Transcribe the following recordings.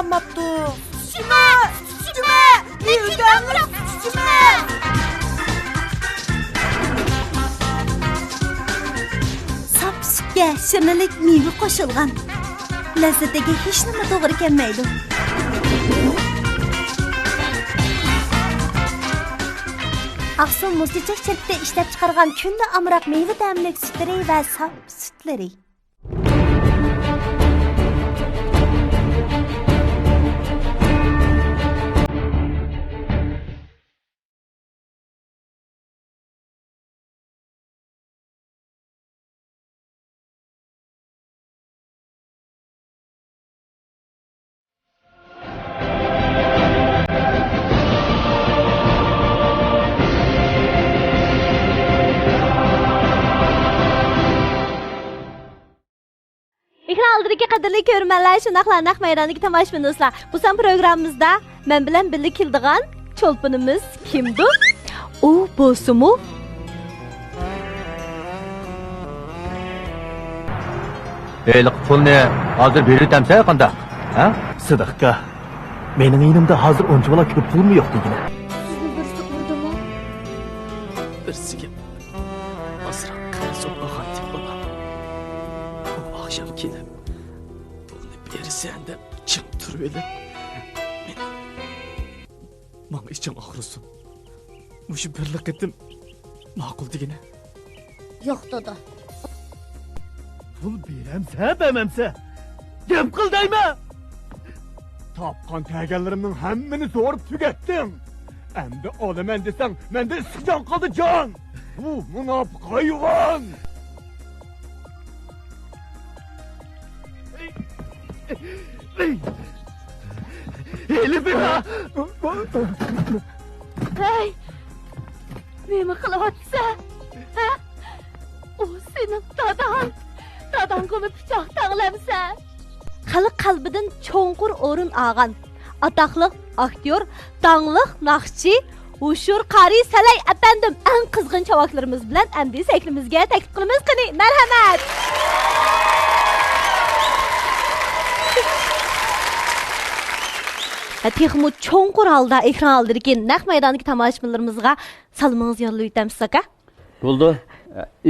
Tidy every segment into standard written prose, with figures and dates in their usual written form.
kalmaptı. Sütüme! Birden bırak sütüme! Sap sütke şirnilik meyve qo'shilgan. Lazzatiga hech nima to'g'ri kelmaydi. Aqsuv musichak chirkda ishlab chiqargan kunda amroq meyve ta'mlik sütleri va sap sütleri. Ekran aldırıki qadirli görmənlər, şunaqlar naq meydandakı tamaşbinizlar. Bu son programımızda mən bilan birlik kildiğan çolpunumuz kimdir? O bosumu? Eylik pulni hazır beritemse qanda? Ha? Sıdıqqa, mening eynimda hazır onca bola ko'p pulmi yo'q degina. Sizni birisi urdimi? Birsiga asraq qarasib baxatib bola. Bu akşam kelib, pulni bersan deb jim turib edi. Manga ichim og'risin. Mushu birlik etim ma'qul degina. Yo'q dedi. Pul beremse bermemse gap qil deymi? Tapqan təgənlərimnin həmmini sorup tükettim. Endi olaman desang mende issiqdan qoldi jon. Bu munofiq hayvon. Elif ya. Hey! Nima qilyapsa? Ha? O sening dadan. Dadan qo'yib pichoq tag'lamsa. Xalq qalbidan cho'nqur o'rin olgan atoqli aktyor, dangliq naqshchi Ushur Qari Salay apandim eng qizg'in chavaklarimiz bilan amdi saklimizga taklif qilamiz. Qani, marhamat. Texmu cho'nqur holda ekran oldirki naq maydondagi tomoshabinlarimizga salomimizni yo'llayib o'tamiz aka. Bo'ldi.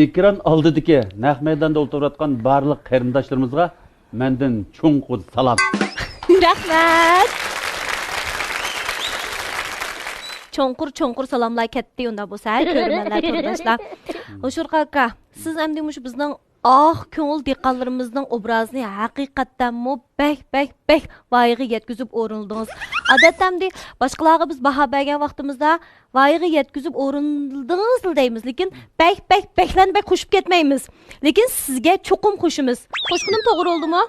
Ekran oldidagi naq maydonda o'tirayotgan barliq qarindoshlarimizga mendan cho'nqur salom. Rahmat. Cho'nqur salomlar ketdi unda bo'lsa, ko'rmanlar turdashlar. Ushur aka, siz endi mush bizning ko'ngil dehqonlarimizning obrazini haqiqatdan bek voyaga yetkazib o'rindingiz. Odatda boshqalarga biz baho bergan vaqtimizda voyaga yetkazib o'rindingiz deymiz, lekin beklanbek qo'shib ketmaymiz. Lekin sizga cho'qim qo'shimiz. Qo'shqinim to'g'ri bo'ldimi?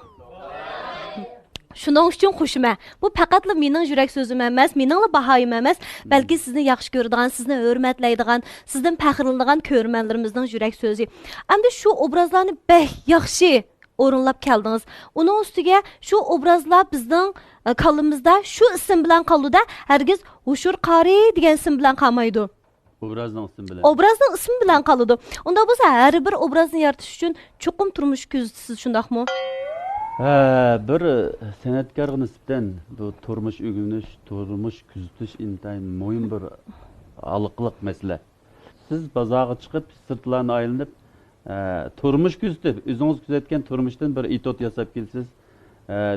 Shuning uchun qo'shima. Bu faqatla mening yurak so'zim emas, meningla bahoyim emas, balki sizni yaxshi ko'radigan, sizni hurmatlaydigan, sizdan faxrlanadigan ko'rmanlarimizning yurak so'zi. Endi shu obrazlarni yaxshi o'rinlab keldingiz. Uning ustiga shu obrazlar bizning qalbimizda shu ism bilan qoldi-da, hargiz Ushur Qari degan ism bilan qolmaydi. Obrazning ismi bilan. Obrazning ismi bilan qoldi. Unda bo'lsa har bir obrazni yaratish uchun cho'qim turmush ko'zsiz, shundaqmi? Bir san'atkorga nisbatan bu turmush o'rganish, turmush kuzatish intayin muhim bir aloqliq masala. Siz bozorga chiqib, sirtlarni aylanib, turmush kuzatib, o'zingiz kuzatgan turmushdan bir etot yasab kelsiz.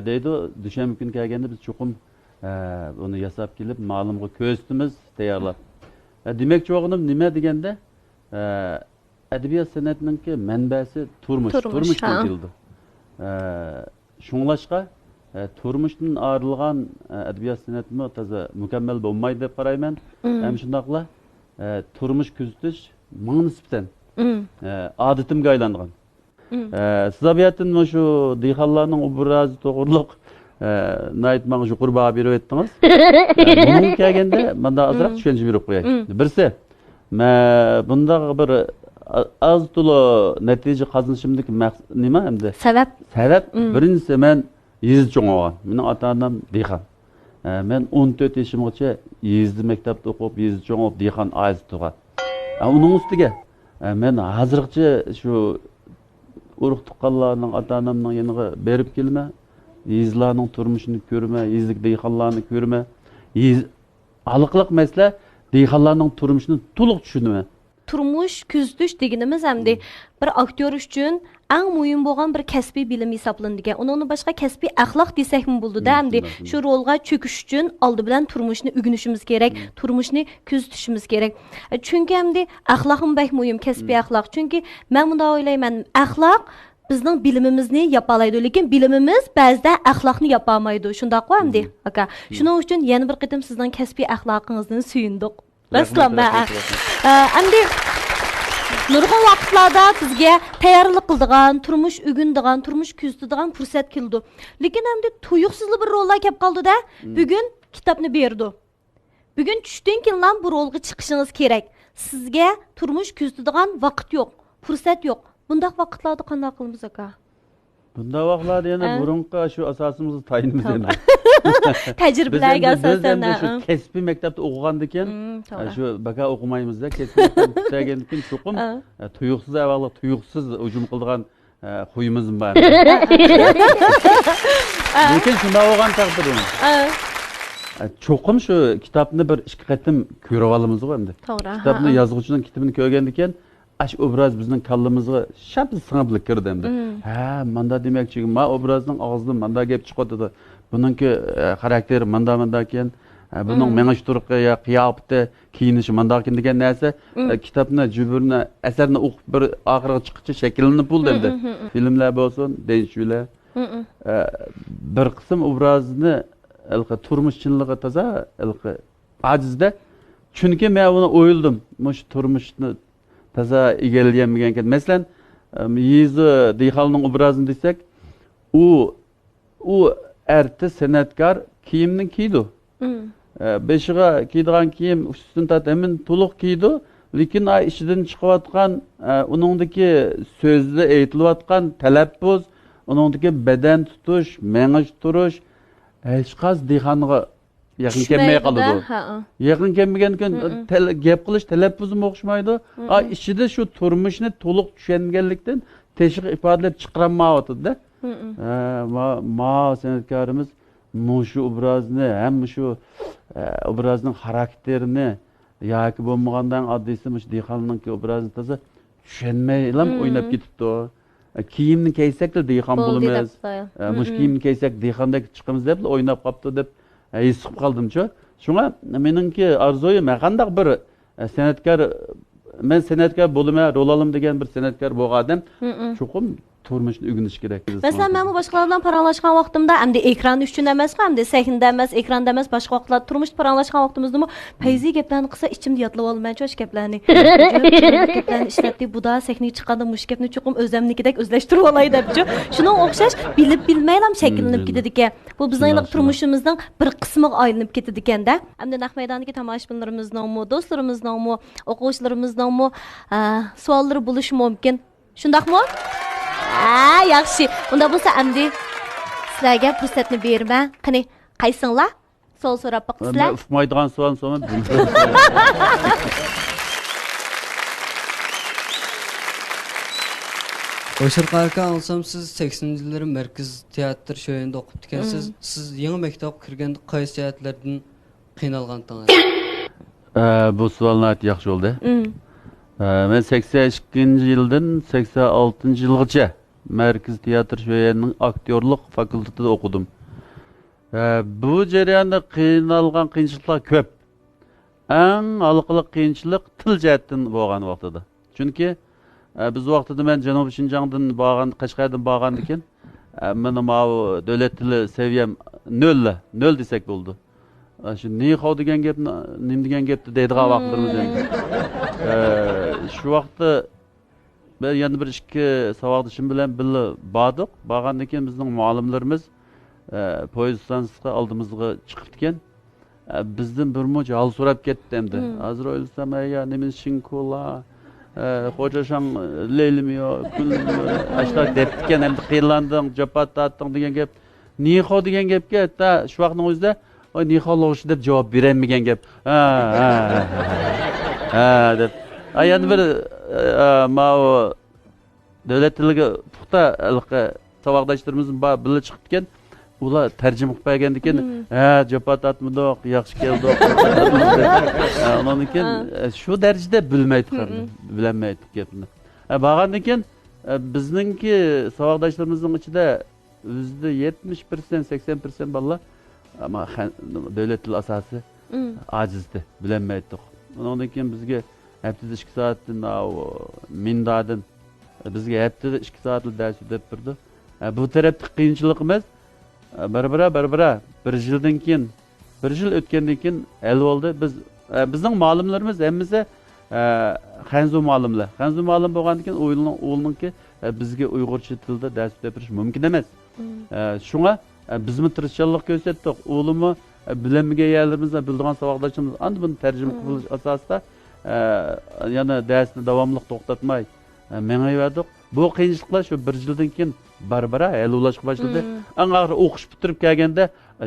Deydi, dushanba kuni kelganda biz cho'qim buni yasab kelib, ma'lumga ko'ztimiz tayyorlab. Demakchi o'g'lim nima deganda, adabiyot san'atining manbasi turmushdan keldi. Şunlaşqa turmuşdan ayrılgan adabiyat san'atimi taza mukammal bo'lmaydi deb qarayman. Ham shundaqla turmush kuzatish menga nisbatan odatimga aylangan. Siz abiyatin shu dehqonlarning obrazi to'g'riliq nayt menga yuqori baho berib o'tdingiz. Bunga kelganda menda azroq tushuncha berib qo'yay. Birsi, bunda bir az to'la natija qozonishimdagi nima endi? Sabab birinchisi men yezdi cho'ng'agan. Mening ota-onam dehqon. Men 14 yoshimgacha yezdi maktabda o'qib, yezdi cho'ng'ib dehqon oilasi tug'an. Uning ustiga men hozirgacha shu urug' tuqqanlarning ota-onamning yoniga berib kelma, Yezlarning turmushini ko'rma, yezlik dehqonlarni ko'rma. Aniqliq mesele dehqonlarning turmushini to'liq tushunma. Turmuş küzdüş deganimiz hamda bir aktyor uchun eng muhim bo'lgan bir kasbiy bilim hisoblanadigan. Uningdan boshqa kasbiy axloq desakmi bo'ldi-da hamda shu rolga cho'kish uchun oldi bilan turmushni o'rganishimiz kerak, turmushni kuzatishimiz kerak. Chunki hamda axloqim bak muhim, kasbiy axloq. Chunki men bunda o'ylayman, axloq bizning bilimimizni yapalaydi, lekin bilimimiz ba'zida axloqni yapolmaydi. Shundaqmi hamda? Aka, shuning uchun yana bir qitim sizning kasbiy axloqingizdan suyundik. Rasulullah. Endi nurg'un vaqtlarda sizga tayyorlik qiladigan, turmush o'rganadigan, turmush kuzatadigan fursat keldi. Lekin endi tuyuqsizli bir rollar kelib qoldi-da. Bugun kitobni berdi. Bugun tushdan keyin bu rolga chiqishingiz kerak. Sizga turmush kuzatadigan vaqt yo'q, fursat yo'q. Bundaq vaqtlarda qanday qilamiz aka? Bunda vaqtlarda yana burunqa shu asosimizni tayinimiz endi. Tajribalarga asosan shu kasbiy maktabda o'qigandan keyin shu baka o'qimaymiz-da, kasbiy maktabda bitagandan keyin cho'qim tuyuqsiz avvalo tuyuqsiz hujum qiladigan xuyimiz bor. Lekin shunda bo'lgan taqdirda cho'qim shu kitobni bir ikki qatim ko'rib olamiz-ku endi. Kitobni yozuvchining kitobini ko'rgandan keyin aş obraz bizning kallamizga shamsi singib kirdi endi. Ha, manda demakchi, ma obrazning og'zidan manda gap chiqadi. Buningki xarakteri manda ekan, buning menga turqi ya qiyofati, kiyinishi manda ekan degan narsa kitobni, juburni, asarni o'qib bir oxiriga chiqishcha shakllanib bo'ldi endi. Filmlar bo'lsin, deyishlar. Bir qism obrazni ilqi turmush chinligi toza, ilqi ajizda. Chunki men uni o'yildim, mush turmushni taza egallayanmagan ekan. Masalan, Yezi dehqonning obrazini desak, u artist, san'atkor kiyimni kiydi. Beshiga kiydigan kiyim ustidan tatamin to'liq kiydi, lekin ichidan chiqayotgan uningdagi so'zda aytilayotgan talaffuz, uningdagi badan tutish, mengish turish hech qaysi dehqonga yaqin kelmay qoladi. Yaqin kelmagan kun gap qilish talaffuzim o'xshamaydi. Ichida shu turmushni to'liq tushunganlikdan tashqi ifodalab chiqarolmayotdi-da. Ma san'atkorimiz shu obrazni, ham shu obrazning xarakterini yoki bo'lmagandan oddiysi shu dehqonning obrazini toza tushunmay o'ynab ketibdi. Kiyimni kiysak-da dehqon bo'lamiz. Mush kiyimni kiysak dehqondek chiqamiz deb o'ynab qopti deb esib qoldim-ku. Shunga meningki orzuim qandaq bir san'atkor, men san'atkor bo'lma, rol olam degan bir san'atkor bo'lgan cho'qim turmushni o'rganish kerak. Masalan, men bu boshqalar bilan paranglashgan vaqtimda, hamda ekran uchun emas, hamda sahnada emas, ekranda emas, boshqa vaqtlarda turmushda paranglashgan vaqtimizda fayzi gaplarni qilsa ichimda yodlab olmayman, cho'sh gaplarni. Gaplarni ishlatdik, bu da sahnaga chiqqanda mush gapni cho'qim o'zimnikidek o'zlashtirib olay debchi. Shuning o'xshash bilib bilmaylam shakllanib ketadi ekan. Bu bizning turmushimizning bir qismiga aylanib ketadi ekanda. Hamda naq maydondagi tomoshabinlarimizning, do'stlarimizning, o'quvchilarimizning savollari bo'lishi mumkin. Shundaqmi? Yaxshi. Unda bo'lsa endi sizlarga fursatni berman. Qani, qaysinglar? Savol so'rab baqsizlar. Men uqmaydigan savol so'rab. Oşurqa aka olsam siz 80-yillar Merkez teatr şöyündə oqub dikensiz. Siz yeni maktab kirgende qaysi jihatlardan qiynalgandınız? Bu savollar yaxshi oldu. Men 82-yildan 86-yilgacha Merkez teatr şöyüning aktyorlik fakultetida o'qidim. Bu jarayonda qiynalgan qiyinchiliklar ko'p. Eng alqiliq qiyinchilik til jihatdan bo'lgan vaqtida. Chunki biz vaqtida men Janubiy Shinjongdan borgan, Qashqardan borgan ekan, meni davlat tili saviyam 0 desak bo'ldi. Shu nihao degan gapni, nim degan gapni deydigan vaqtlarimiz endi. Shu vaqtda ben yana bir ikki savodishim bilan birga bordik. Borgandan keyin bizning muallimlarimiz poyezd stansiyasiga oldimizga chiqib ekan. Bizdan bir mo'j hol so'rab ketdi endi. Azroil samaya nima ishing ko'la? Hocaşan leylimiyor, gülmüyor, aşlar deptiken hem de kıyılandın, cepat attın diyen gep. Niho diyen gep ki, hatta şu vaxtın özde, o niho loğuşu dep cevap veremigen gep. Dep. Yani bir, o devlet tiliga puxta savaqdaşlarımızın birli çıqıpken, ular tarjima qilib bergandan ha japa tatmidoq yaxshi keldik ondan keyin shu darajada bilmaydi bilolmaydi gapni borgandan keyin bizningki saboqdoshlarimizning ichida %70% 80% bolalar ama davlat tili asosi ajizdi bilolmaydi ondan keyin bizga haftada 2 soatdan mindadan bizga haftada 2 soat dars deb turdi bu tarafda qiyinchilik emas barbara bir yildan keyin bir yil o'tgandan keyin hal bo'ldi bizning ma'lumlarimiz hammasi xanzu ma'lumlar xanzu ma'lum bo'lgandan keyin o'g'liniki bizga uyg'urcha tilda dars berish mumkin emas shunga bizmi tirishchanlik ko'rsatdik o'g'limni bilinmagan yerlarimizda bildigan saboqdoshimiz endi buni tarjima qilish asosida yana darsni davomli to'xtatmay mengayverdik bu qiyinchiliklar shu bir yildan keyin barbara hal bo'lishga boshladi angari o'qish bitirib kelganda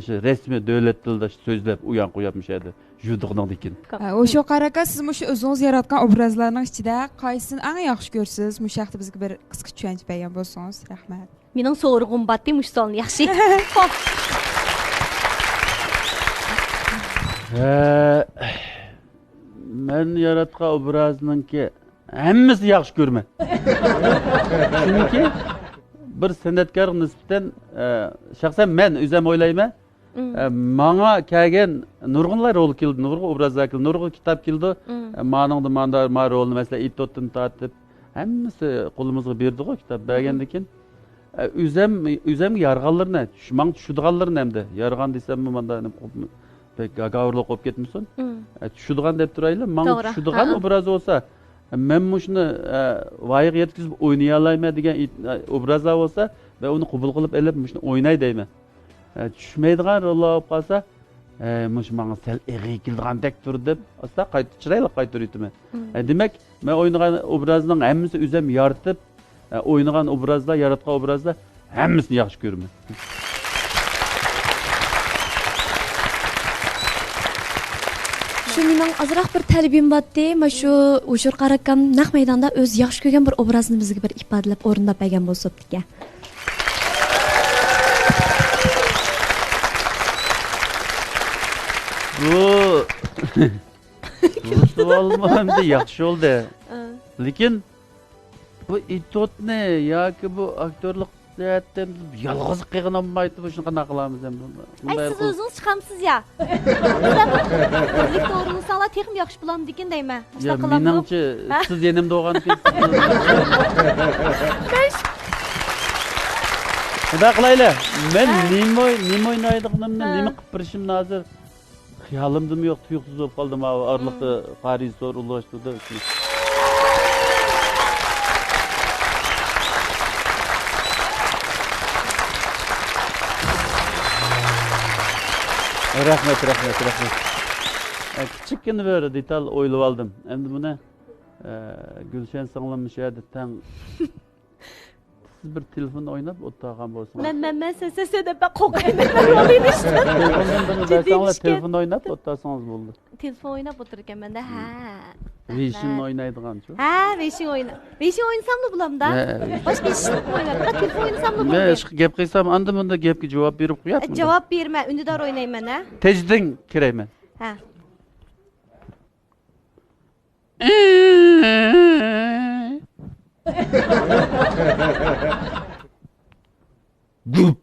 shu rasmiy davlat tilida so'zlab uyan qo'yapmish edi judiqdan ekan o'sha qaraka siz shu o'zingiz yaratgan obrazlarning ichida qaysini eng yaxshi ko'rsiz shu haqda bizga bir qisqa tushuncha bergan bo'lsangiz rahmat mening so'rig'im batdi mushsolni yaxshi men yaratgan obrazningki hammasi yaxshi ko'rman chunki bir san'atkorga nisbatan shaxsan men o'zim o'ylayman manga kelgan nurg'unlar rol keldi nurg'un obrazlar keldi nurg'un kitob keldi maningda manda ma rolni masalan itotdan tortib hammasi qo'limizga berdi-ku kitob bergandan keyin o'zimga yarg'anlarni man tushadiganlarni hamda yarg'an desammi manda pek gavurlik bo'lib ketmasin tushadigan deb turaylik man tushadigan obraz bo'lsa men shuni voyaga yetkazib o'ynay olmayman degan obrazlar bo'lsa va uni qabul qilib olib shuni o'ynay deyman tushmaydigan rollar bo'lib qolsa mush manga sal eg'iy kelgandek tur deb asta qayta chiroyli qaytarayman demak men o'ynagan obrazning hammasi o'zim yaratib o'ynagan obrazlar yaratgan obrazlar hammasini yaxshi ko'raman shu mening ozroq bir talabim botdi mana shu o'shur qarakam naq maydonda o'z yaxshi ko'rgan bir obrazni bizga bir ifodalab o'rnab bergan bo'lsabdi ekan bu savolmi endi yaxshi oldu lekin bu itotni yoki bu aktyorlik yolg'iz qiyinolmaydi bu shuni qanaqa qilamiz endi siz o'zingiz chiqamsiz ya birlikda o'rinlasanlar texim yaxshi bo'lamdi ekan deyman meningcha siz yenimda bo'lgan xudo qilayli men nima o'ynaydiganimni nima qilib birishimni hozir xiyolimdimi yo'q tuyuqsiz bo'lib qoldim oraliqda qariy zo'r ulashtirdi rahmat kichikgina bir detal o'ylab oldim endi buni gulshan singlim shu yerda tang siz bir telefon o'ynab o'tirgan bo'lsangiz men sen deb qo'rqayman rolini ishdan telefon o'ynab o'tirsangiz bo'ldi telefon o'ynab o'tirar ekanmanda ha Vishin o'ynaydigan-chu ha vishin o'ynasammi bulamda boshqa ish o'ynab telefon o'ynasammi bo'ldi men gap qilsam anda bunda gapga javob berib qo'yapman javob berma undidor o'ynayman ha tejding kirayman ha Gup.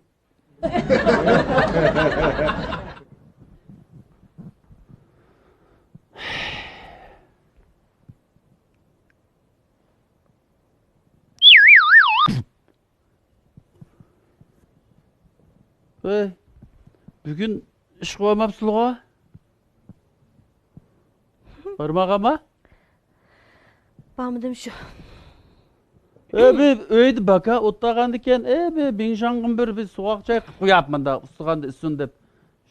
Bugün ish qilmabsizlar barmog'ama bormidim shu öydü baka o'ttirgan ekan benshang'im bir sovuq choy qilib qo'yapman da ustig'anda isin deb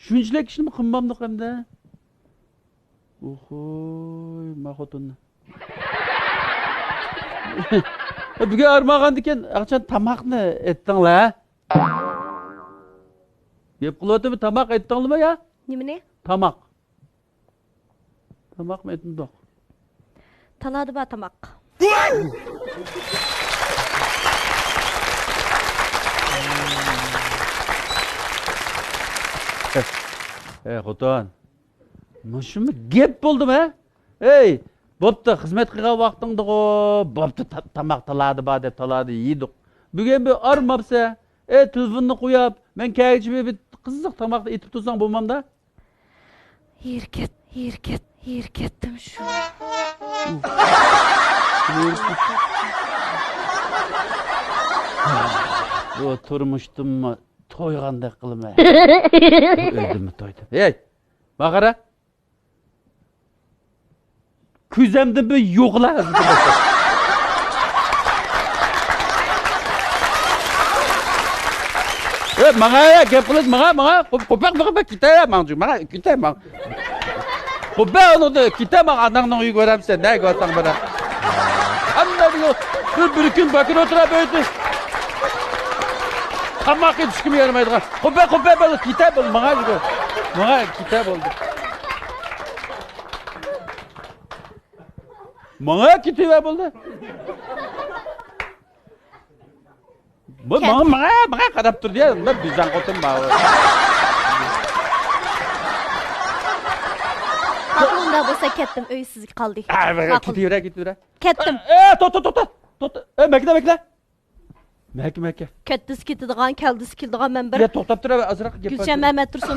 shunchalik ishni qilmamdi hamda ohoy ma xotinni bugun armag'an ekan qachon tamoqni etdinglar yeb qilyaptimi tamoq etdinglarmi ya nimani tamoq tamoqmi etmadi taladi ba tamoq Xo'tan. Mushumi gap bo'ldimi, ha? Ey, bo'pti, xizmat qilgan vaqtingda-ku, bo'pti, tamoq taladi deb taladi yedik. Bugun bir armabsa, telefonni qo'yib, men kaychib bir qiziq tamoqni etib tursang bo'lmamda? Yerketdim shu. Bu turmushdimmi, to'ygandek qilma. O'ldimmi to'ydim. Ey, baqara. Ko'zimda bir yo'qlar. Manga gap qilish, manga qo'paq ketay, manga ketay. Qo'paq uni ketay, manga anangning uyiga boramsan, nega qo'ysan bana? Hamma bir kun bakir o'tirib o'tdi. Tamoq yetishkim yaramaydigan. Qo'paq bo'ldi, ketay bo'ldi, manga ketay bo'ldi. Manga ketay bo'ldi. Manga qarab turdi ya, men bizdan qo'tim bor. Aqlımda bo'lsa ketdim, uysiz qoldik. Ketavera. Ketdim. To'xta. Bekle. Maka. Ketdis ketadigan, keldis keladigan men bir. Ya to'xtab tur, azroq gap. Gulshan Mehmet Tursun.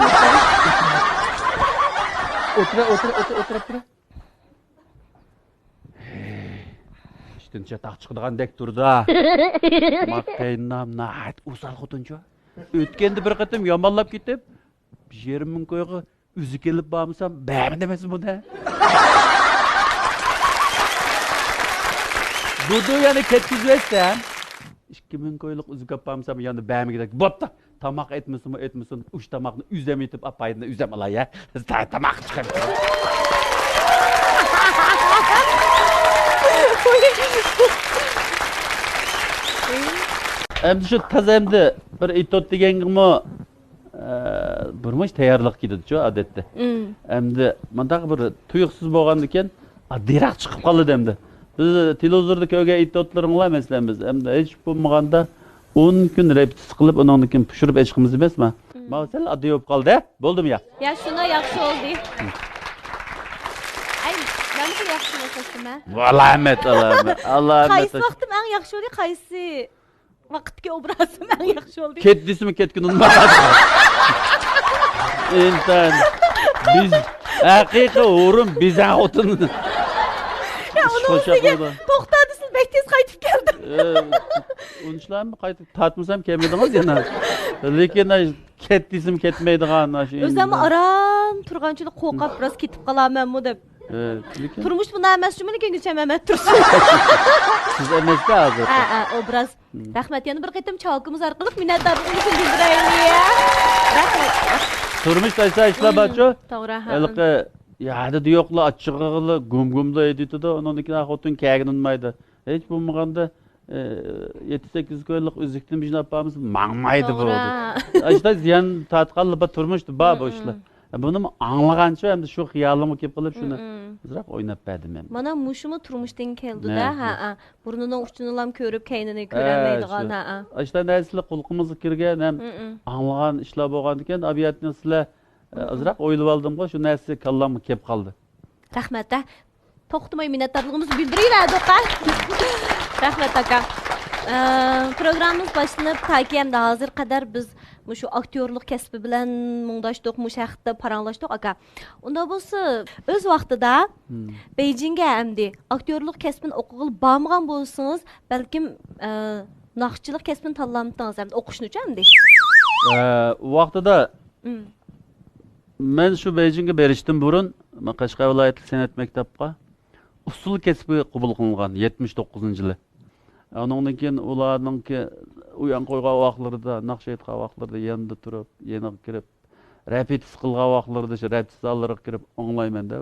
O'tirib tur. İşte taq chiqadigan turda. Maqaynam nahayt usal xotincha. O'tganda bir qatim yomonlab ketib, 20 ming qo'yga o'zi kelib bormasam, bari demasmi bunda? Budu yani ketkizversan, 2 ming qo'yliq o'zi kelib bormasam, yana bamiga bo'pti. Tamoq etmasin, uch tamoqni uzam etib, apayni uzam olay ya. Tamoq chiqar. Endi shu tazamda bir itot degangimi burmush tayyorlik ketadi-ku odatda. Endi mendaq bir tuyuqsiz bo'lgandan keyin diraq chiqib qoldi endi. Biz televizorda ko'rgan itotlaringlar masalan biz endi hech bo'lmaganda 10 kun repetitsiya qilib undan keyin pishirib chiqamiz emasmi? Masalan, addiy bo'lib qoldi, bo'ldimi ya? Ya shuna yaxshi oldi. Ben de yaxshi bo'lsam, ha. Valamet. Qaysi vaqtim eng yaxshi oldi, qaysi vaqtga obrazim eng yaxshi oldi? Ketdismi ketkin unutmadim. İnsan biz haqiqiy o'rin bizan o'tinini. Ya onu to'xtadisiz, bektiz qaytib keldim. Unchlarmi qaytib tatmasam kelmadingiz yana. Lekin ketdismi ketmaydigan shu. O'zim aram turganchilik qo'rqib biroz ketib qolamanmi deb. Lekin Turmush bunday emas, shuni Gulshan Mehmet Tursun. siz emasda hozir. Obraz. Rahmat, yana bir qatim chalkimiz orqali minnatdorligimizni bildiraylik ya. Rahmat. Turmush taysa ishlabachi. To'g'ri, ha. Elqi yadi yo'qlar achchig'ili gumgumda editida undan keyin xotin kaginmaydi. Hech bo'lmaganda 7-8 kunlik uzukni bijna yapamiz, mangmaydi bu. İşte ziyan tatqalli bir turmushdi bu ishlar. Buni anglagancha endi shu xiyolimga kelib qolib shuni azroq o'ynab berdim men. Mana mushumi turmushdan keldi-da, burnining uchini ham ko'rib, kaynini ko'rmaydigan, İşte nasıl qulqimizga kirgan ham anglagan ishlar bo'lgan ekan, abiyatni sizlar azroq o'ylab oldim-ku, shu narsa kallamga kelib qoldi. Rahmat. To'xtamay minnatdorligimizni bildiraylik, oqa. Rahmat aka. Programımız başlanıp taki hem de hazır kadar biz şu aktörlük kesbi bilen mungdaşdık, mu şahitde paranlaştık aka. Onda bolsa öz vaxtıda Beijing'e hem de aktörlük kesbini okuğul bağımgan bolsanız belki nakşçılık kesbini tanılamıdınız hem de okuşunu hem de. Vaxtıda men şu Beijing'e beriştim burun, Qashqar viloyatlik san'at maktabiga usul kesbi qabul qilingan 79 yili. Ondan keyin ularningki u yan qo'ygan vaqtlarida, naqsh aytgan vaqtlarida yanında turib, yana kirib, repetitsiya qilgan vaqtlarida shu repetitsiyalarga kirib anglayman-da.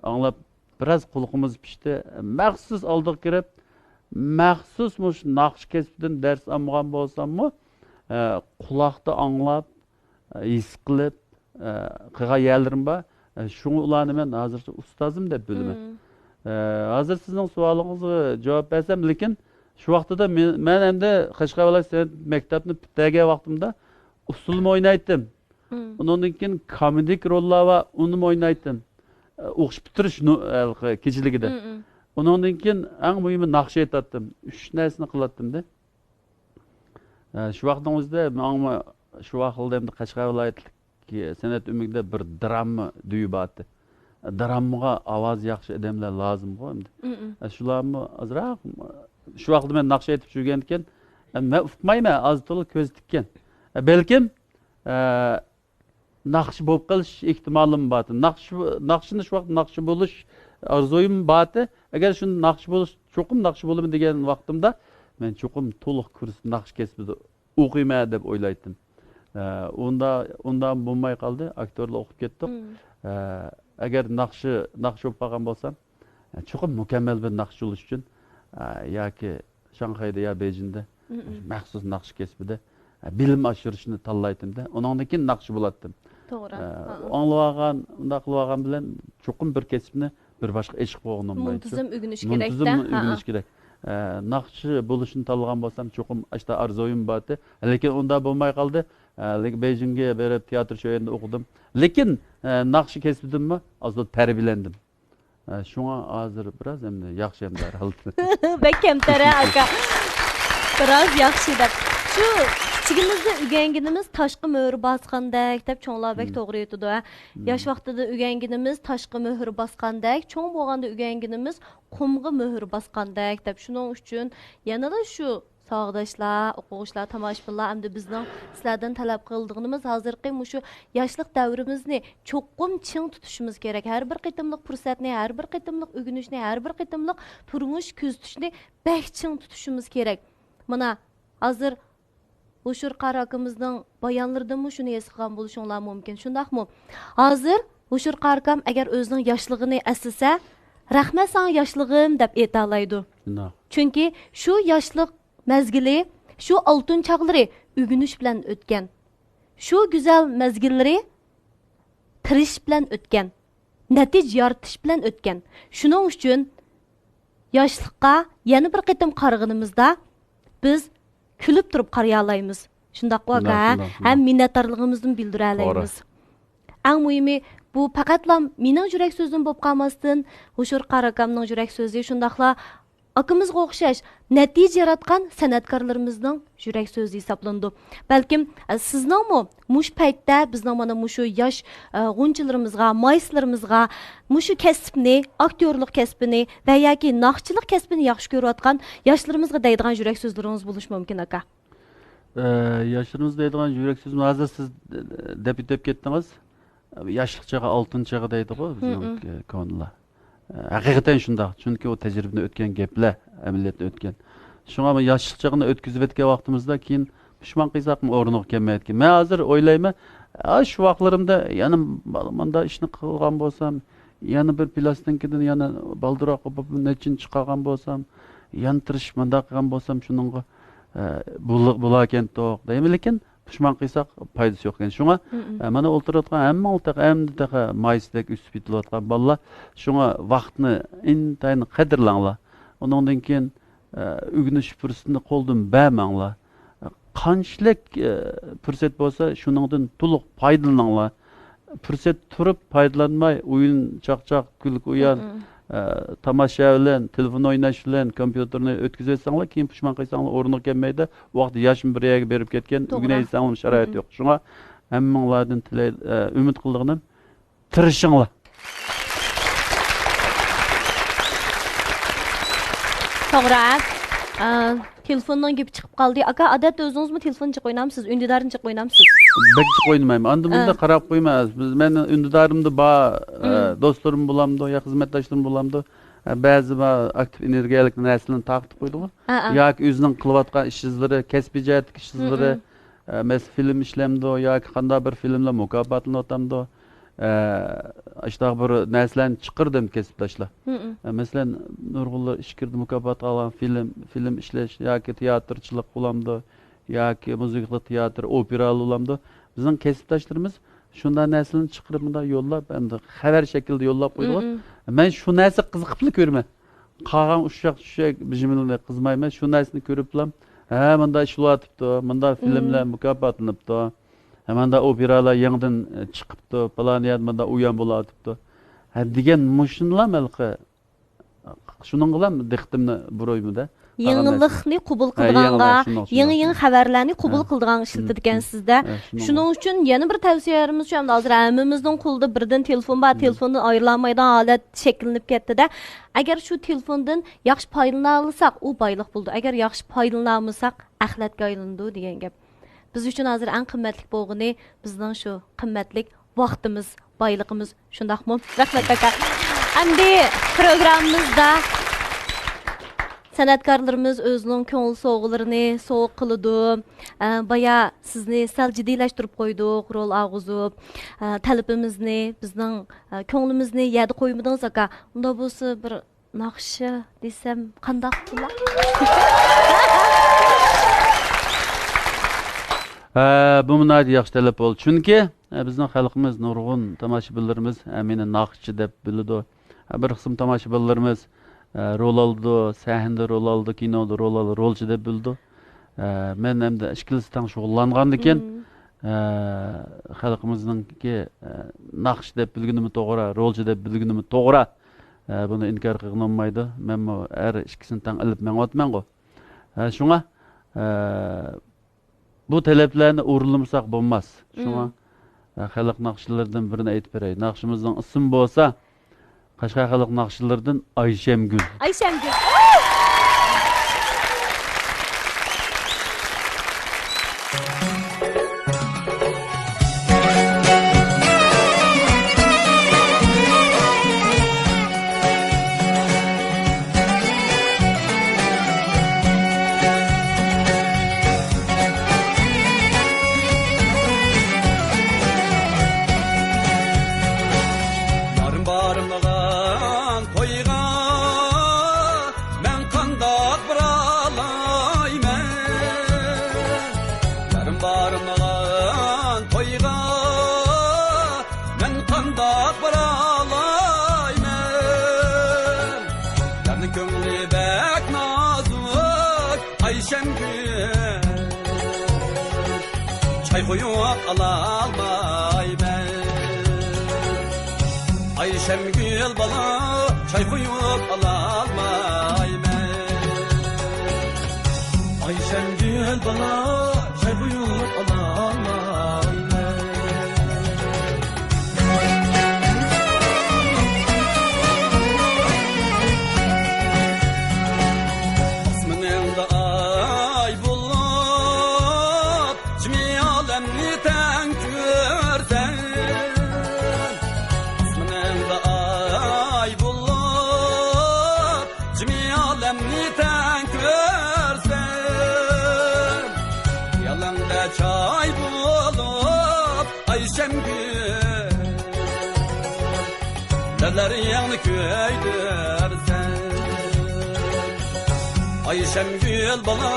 Anglab biraz qulqimiz pishdi. Maxsus oldiga kirib, maxsus mush naqsh kesbidan dars olgan bo'lsam-mu, quloqda anglab, his qilib, qilgan yerlarim bor. Şunu ularni men hozircha ustozim deb bilaman. Hozir sizning savolingizni javob bersam, lekin shu vaqtida men endi Qashqar viloyat san'at maktabini bitirgan vaqtimda usulmu oynaytdım. Ondan keyin komedik rollar va uni oynaytdım. O'qish bitirish kechiligida. Ondan keyin eng muhimi naqsh aytatdim. 3 narsani qilatdim-da. Shu vaqtning o'zida menga shu vaqtda endi Qashqar viloyatlik san'at umigida bir drama duyi bordi. Dramga ovoz yaxshi odamlar lozim-ku endi. Shularni azroq shu vaqtda men naqsh aytib yurgan ekan, men uqmayman, az to'la ko'z tikkan. Balkim naqsh bo'lib qolish ehtimolim bor. Naqshni shu vaqt naqsh bo'lish arzuyim bor. Agar shuni naqsh bo'lish, cho'qim naqsh bo'laman degan vaqtimda men cho'qim to'liq kurs naqsh kasbida o'qiyman deb o'ylaydim. Undan bo'lmay qoldi, aktyorlar o'qib ketdik. Agar naqsh bo'lib qolgan bo'lsam, cho'qim mukammal bir naqsh bo'lish uchun yoki Shanxayda yo Bejinda maxsus naqsh kasbida bilim oshirishni tanlaydim-da. Undan keyin naqsh bo'latdim. To'g'ri. Anglag'an, unda qilgan bilan cho'qim bir kasbni bir boshqa eshik qo'yganim bo'yicha. Muntazam o'rganish kerak-da. Muntazam o'rganish kerak. Naqshi bo'lishni tanlagan bo'lsam cho'qim ashta arzuyim bor. Lekin unda bo'lmay qoldi. Lekin Bejingga berib teatr sho'yinda o'qidim. Lekin naqshi kasbidimmi? Azot tarbiyalandim. Shunga hozir biroz endi yaxshi endi halti. Bek kamtara aka. Biroz yaxshi deb. Shu kichigimizda o'rganganimiz tashqi mo'r bosgandek deb cho'nglar bek to'g'ri aytdi. Yosh vaqtida o'rganganimiz tashqi mo'r bosgandek, cho'ng bo'lganda o'rganganimiz qumga mo'r bosgandek deb. Shuning uchun yanada shu sog'doshlar, o'quvchilar, tomoshabinlar hamda bizning sizlardan talab qildig'imiz hozirgi shu yoshlik davrimizni cho'qim ching tutishimiz kerak. Har bir qitimliq fursatni, har bir qitimliq o'rganishni, har bir qitimliq turmush kuzatishni bek ching tutishimiz kerak. Mana hozir Uşur Qarakimizning bayonlaridan shuni his qilgan bo'lishinglar mumkin. Shundaqmi? Hozir Uşur Qarakam agar o'zining yoshligini aslasa, rahmat sana yoshligim deb ayta oladi. Chunki shu yoshlik mezgili, shu oltin chaqlari o'rganish bilan o'tgan. Shu go'zal mezgillari tirish bilan o'tgan. Natija yaratish bilan o'tgan. Shuning uchun yoshlikqa yana bir qitim qarag'inimizda biz kulib turib qaraya olamiz. Shundaqmi aka? Ham minnatdorligimizni bildira olamiz. Eng muhimi bu faqatla mening yurak so'zim bo'lib qolmasdan, Uşur Qarakamning yurak so'zi shundaqla akımızga o'xshash natija yaratgan san'atkorlarimizning yurak so'zi hisoblandi. Balkim sizningmi mush paytda bizning mana mushu yosh g'unchilarimizga, mayslarimizga mushu kasbni, aktyorlik kasbini va yoki naqshchilik kasbini yaxshi ko'rayotgan yoshlarimizga deydigan yurak so'zlaringiz bo'lishi mumkin aka. Yoshlarimiz deydigan yurak so'zimiz hozir siz deb ketdingiz. Yoshlik chog'i, oltin chog'i deydi-ku bizning konlar. Haqiqatan shunday. Chunki o tajribadan o'tgan gaplar, amaliyotdan o'tgan. Shunga men yoshlik chog'ini o'tkazib o'tgan vaqtimizda keyin pushmon qilsaqmi o'rniga kelmayotgan. Men hozir o'ylayman, shu vaqtlarimda yana menda ishni qilgan bo'lsam, yana bir plastinkadan yana baldiroq bo'lib nechin chiqargan bo'lsam, yana tirish menda qilgan bo'lsam, shuningga bo'lakan to'q deyman, lekin pushmon qilsak foydasi yo'q ekan. Shunga mana o'ltirayotgan hamma maysdek üstüp bitilayotgan bolalar shunga vaqtni intayin qadrlanglar. Undan keyin o'rganish fursatini qo'ldan bermanglar. Qanchalik fursat bo'lsa, shuningdan to'liq foydalaninglar. Fursat turib foydalanmay, o'yin chaqchaq, kulib o'yan tomosha bilan, telefon o'ynash bilan kompyuterni o'tkazib etsanglar, keyin pushmon qilsanglar o'rniga kelmaydi. Vaqt yoshim bir yerga berib ketgan, o'rganaysanglar sharoit yo'q. Shunga hammanglardan umid qildiqnim, tirishinglar. To'g'ri. Telefondan gibi chiqib qoldi. Aka, odatda o'zingizmi telefon chiqib o'ynamsiz, undidarni chiqib o'ynamsiz? Bek chiqib o'ynamayman. Endi bunda qarab qo'ymaymiz. Biz men undidarimda bor, do'stlarim bo'lamdi, ya xizmatdoshlarim bo'lamdi. Ba'zi aktiv energiyalik narsalarni taqib qo'ydi-ku. Yoki o'zining qilayotgan ishizlari, kasbiy jihatdagi ishizlari, mesela film ishlamdi yoki qanday bir filmlar mukofotlanayotdi. İşte bir narsalarni chiqirdim kasbdoshlar. Masalan, nurg'ullar ishkirdi mukofot olgan film ishlash yoki teatrchilik bo'lamdi, yoki musiqali teatr, opera bo'lamdi. Bizning kasbdoshlarimiz shunday narsalarni chiqirib bunday yo'llab, endi xabar shaklida yo'llab qo'ydilar. Men shu narsa qiziqib ko'raman. Qolgan ushaq bijimlarni qizmayman, shu narsani ko'rib bilan, bunday ishlayotibdi, bunday filmlar mukofotlanibdi. Hemen de operalar yandan çıkıptı falan yandan uyan bulatıptı. Ha digen muşunla melki şunun gılam diktimni buroymu da. Yenilikni qabul Ha, qilganga, yenilik, shundoq, yangi xabarlarni qabul Ha. qildigan ishlatadigansizda. Shuning uchun yana bir tavsiyalarimiz shu hamda hozir hammamizning qo'lida birdan telefon bor, telefondan ayrilolmaydigan holat shakllanib ketdi-da. Agar shu telefondan yaxshi foydalana olsak, u boylik bo'ldi. Agar yaxshi foydalana olmasak, axlatga aylandi degan gap. Biz uchun hozir eng qimmatli bo'lgani bizning shu qimmatli vaqtimiz, boyligimiz, shundaqmi? Rahmat aka. Endi programmamizda san'atkorlarimiz o'zining ko'ngil so'g'larini so'q qiladi. Baya sizni sal jiddiylashtirib qo'ydik, rol og'izib, talabimizni, bizning ko'nglimizni yerda qo'ymadingiz aka. Unda bo'lsa bir naqshi desam qandoq bo'lar? Bu munaydi yaxshi talab bo'ldi. Chunki bizning xalqimiz nurg'un tomoshabinlarimiz meni naqshchi deb biladi. Bir qism tomoshabinlarimiz rol aldı, sahnede rol aldı, kinoda rol aldı, rolcu deb bildi. Men hem de işkilisi tan şoğullanğan eken, xalqimizningki naqsh deb bilginimi to'g'ri, rolcu deb bilginimi to'g'ri. Bunu inkar qilolmaydi. Men her ikkisini tan ilib men o'tman go. Şuna bu taleplarni o'rinlamasak bo'lmas. Şuna xalq naqshlardan birini aytib beray. Naqshimizning ismi bo'lsa Qashqar xalq naqshlardan Ayşemgül. Ayşemgül. Çay koyup alalmaymen Ayşemgül bala çay koyup alalmaymen Ayşemgül bala çay koyup alalmaymen Asmının da ay bulup cimi alemni ten görsen Asmının da ay bulup cimi alemni ten görsen Yalanda çay bulup Ayşemgül Neler yanı köydürsen Ayşemgül bana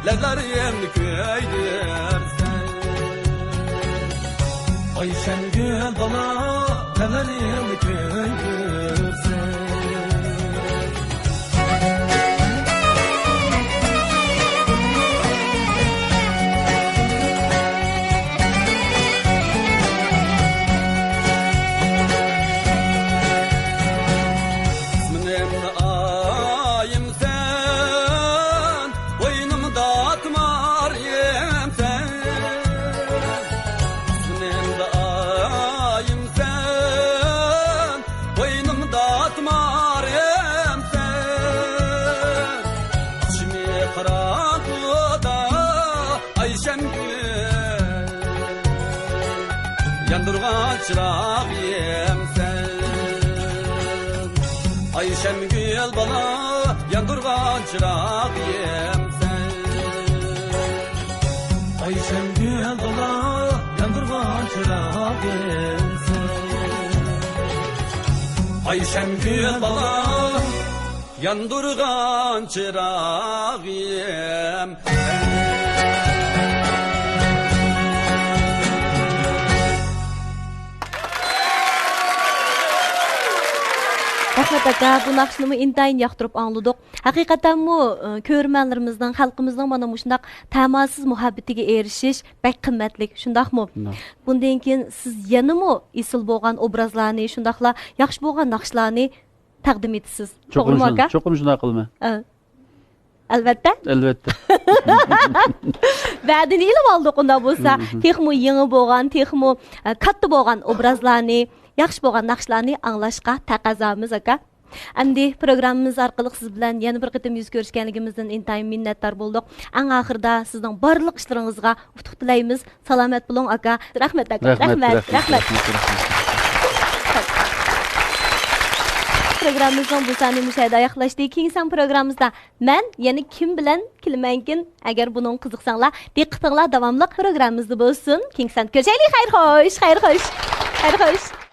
levlerim köydürsen Ayşemgül bana levlerim köydürsen Yandırgan çırağım sen Ayşemgül bana yandırgan çırağım sen Ayşemgül bana yandırgan çırağım sen Ayşemgül bana yandırgan çırağım Rahmat aka, bu naqshni intayin yoqtirib angladik. Haqiqatan mu ko'rmanlarimizning, xalqimizning mana shundaq ta'masiz muhabbatiga erishish bak qimmatli. Shundaqmi? Bundan keyin siz yanami isil bo'lgan obrazlarni, shundaqla yaxshi bo'lgan naqshlarni taqdim etasiz. To'g'rimi aka? Cho'qim shunday qilma. Albatta. Albatta. Va'dani ilib oldik unda bo'lsa, texmo yangi bo'lgan, texmo katta bo'lgan obrazlarni, yaxshi bo'lgan naqshlarni anglashga taqazamiz aka. Endi programmamiz orqali siz bilan yana bir qitim yuz ko'rishganligimizdan intayin minnatdor bo'ldik. Eng oxirida sizning barliq ishlaringizga utuq tilaymiz. Salomat bo'ling aka. Rahmat aka. Rahmat. Programmamızın bu sani müşahede ayaqlaşdı. Keyinsan programımızda mən, yəni kim bilən kilmənkin, əgər bunun qızıqsanlar, diqqətinizlə davamlıq programımızda bolsun. Keyinsan görüşəlik, xeyir xoş.